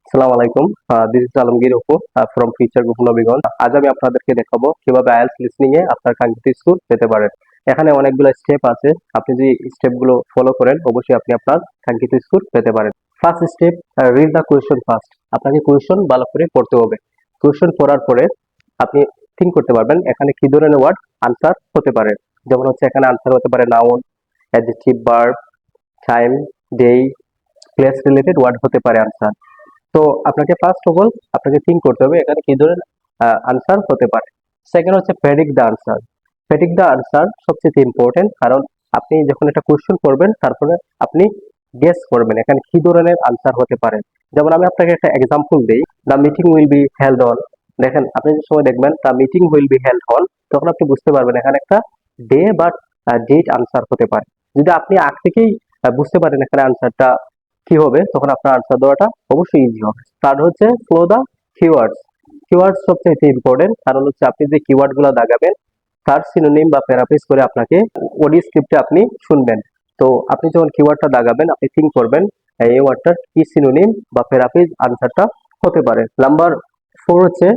আসসালামু আলাইকুম। This is Alamgir Apu from future group Nabiganj. আজ আমি আপনাদেরকে দেখাবো কিভাবে আইএলটিএস লিসনিং এ আপনার কাঙ্ক্ষিত স্কোর পেতে পারেন। এখানে অনেকগুলো স্টেপ আছে। আপনি যদি স্টেপগুলো ফলো করেন অবশ্যই আপনি আপনার কাঙ্ক্ষিত স্কোর পেতে পারেন। First step, read the question first. আপনাকে কোয়েশ্চন ভালো করে পড়তে হবে। কোয়েশ্চন পড়ার পরে আপনি থিঙ্ক করতে পারবেন এখানে কি ধরনের ওয়ার্ড আনসার হতে পারে। যেমন হচ্ছে এখানে আনসার হতে পারে noun, adjective, verb, time, day, place related word হতে পারে আনসার। তো আপনাকে ফার্স্ট অফ অল আপনাকে থিঙ্ক করতে হবে এখানে কি ধরনের আনসার হতে পারে। সেকেন্ড হচ্ছে predict the answer. Predict the answer সবচেয়ে ইম্পর্টেন্ট, কারণ আপনি যখন একটা কোশ্চেন করবেন তারপরে আপনি গেস করবেন এখানে কি ধরনের আনসার হতে পারে। যেমন আমি আপনাকে একটা এক্সাম্পল দিই, the meeting will be held on. দেখেন আপনি যে সময় দেখবেন the meeting will be held on, তখন আপনি বুঝতে পারবেন এখানে একটা ডে বা ডেট আনসার হতে পারে। যদি আপনি আগ থেকেই বুঝতে পারেন এখানে আনসারটা কি হবে, তখন আপনার আনসার দেওয়াটা অবশ্যই ইজি হবে। থার্ড হচ্ছে ফলো দা কিওয়ার্ডস। কিওয়ার্ডস সবচেয়ে ইম্পর্টেন্ট, কারণ হচ্ছে আপনি যে কিওয়ার্ড গুলো দাগাবেন তার সিনোনিম বা প্যারাফ্রেজ করে আপনাকে অডিও স্ক্রিপ্টে আপনি শুনবেন। তো আপনি যখন কিওয়ার্ডটা দাগাবেন আপনি থিঙ্ক করবেন এই ওয়ার্ডটার কি সিনোনিম বা প্যারাফ্রেজ আনসারটা হতে পারে। নাম্বার 4 হচ্ছে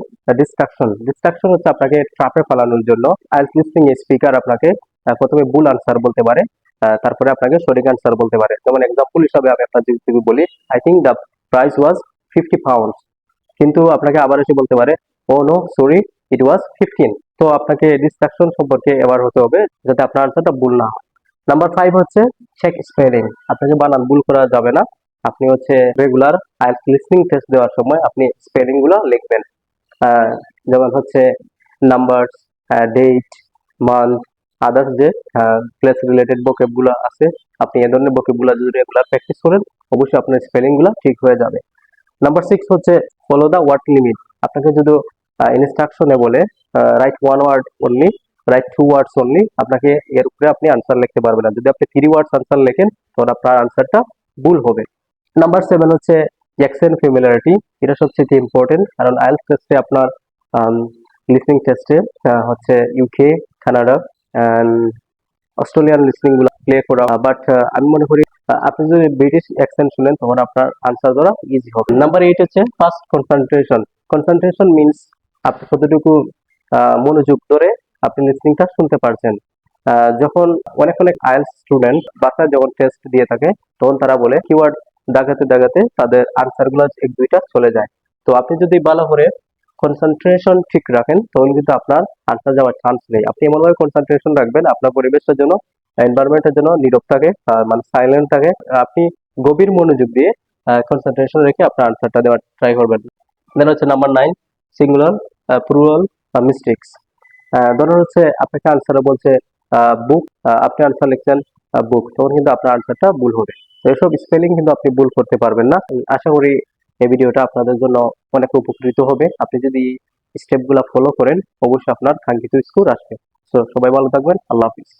ডিস্ট্রাকশন। ডিস্ট্রাকশন হচ্ছে আপনাকে ট্র্যাপে ফেলানোর জন্য আইএলটিএস লিসনিং স্পিকার আপনাকে প্রথমে ভুল আনসার বলতে পারে, তারপরে আপনাকে সঠিক আনসার বলতে পারে। যেমন এক্সাম্পল হিসাবে আমি আপনার যদি বলি, I think the price was 50 pounds, কিন্তু আপনাকে আবার এসে বলতে পারে ও নো সরি ইট ওয়াজ 15। তো আপনাকে ডিস্ট্রাকশন সম্পর্কে এবার হতে হবে যাতে আপনার আনসারটা ভুল না হয়। নাম্বার 5 হচ্ছে চেক স্পেলিং। আপনাকে বানান ভুল করা যাবে না। আপনি হচ্ছে রেগুলার আইএলটিএস লিসনিং টেস্ট দেওয়ার সময় আপনি স্পেলিং গুলো লিখবেন। আহ, যেমন হচ্ছে নাম্বারস, ডেট, মান্থ, আদার্স যে প্লেস রিলেটেড ভোকেব গুলো আছে, আপনি এ ধরনের ভোকেব গুলো যদি রেগুলার প্র্যাকটিস করেন অবশ্যই আপনার স্পেলিং গুলো ঠিক হয়ে যাবে। নাম্বার 6 হচ্ছে ফলো দা ওয়ার্ড লিমিট। আপনাকে যদি ইনস্ট্রাকশনে বলে write one word only, write two words only, আপনাকে এর উপরে আপনি আনসার লিখতে পারবেন না। যদি আপনি 3 ওয়ার্ডস আনসার লেখেন তখন আপনার আনসারটা ভুল হবে। নাম্বার 7 হচ্ছে অ্যাকসেন্ট ফ্যামিলিয়ারিটি। এটা সবচেয়ে ইম্পর্টেন্ট, কারণ আইএলটিএস টেস্টে আপনার লিসনিং টেস্টে হচ্ছে UK, Canada and Australian listening গুলো প্লে করা, বাট আমি মনে করি আপনি যদি ব্রিটিশ অ্যাকসেন্ট শুনেন তখন আপনার আনসার ধরা ইজি হবে। নাম্বার 8 হচ্ছে ফার্স্ট কনসেন্ট্রেশন। কনসেন্ট্রেশন মিনস আপনি কতটুকু মনোযোগ ধরে আপনি লিসনিংটা শুনতে পারছেন। যখন অনেক অনেক আইএলটিএস স্টুডেন্ট বাসায় যখন টেস্ট দিয়ে থাকে তখন তারা বলে কিওয়ার্ড দাগাতে দাগাতে তাদের আনসার গুলো এক দুইটা চলে যায়। তো আপনি যদি ভালো করে কনসেন্ট্রেশন ঠিক রাখেন তখন কিন্তু আপনার আনসার যাওয়ার চান্স নেই। আপনি এমনভাবে কনসেন্ট্রেশন রাখবেন আপনার পরিবেশের জন্য, এনভায়রনমেন্টের জন্য নীরব থাকে, মানে সাইলেন্ট থাকে। আপনি গভীর মনোযোগ দিয়ে কনসেন্ট্রেশন রেখে আপনার আনসারটা দেওয়ার ট্রাই করবেন। দেন হচ্ছে নাম্বার 9, সিঙ্গুলার, প্লুরাল, মিস্টেক্স। ধরুন হচ্ছে আপনাকে আনসারে বলছে বুক, আপনি আনসার লিখছেন বুক, তখন কিন্তু আপনার আনসারটা ভুল হবে। তো এসব স্পেলিং কিন্তু আপনি ভুল করতে পারবেন না। আশা করি এই ভিডিওটা আপনাদের জন্য অনেক উপকৃত হবে। আপনি যদি স্টেপগুলো ফলো করেন অবশ্যই আপনার কাঙ্ক্ষিত স্কোর আসবে। সো সবাই ভালো থাকবেন। আল্লাহ হাফিজ।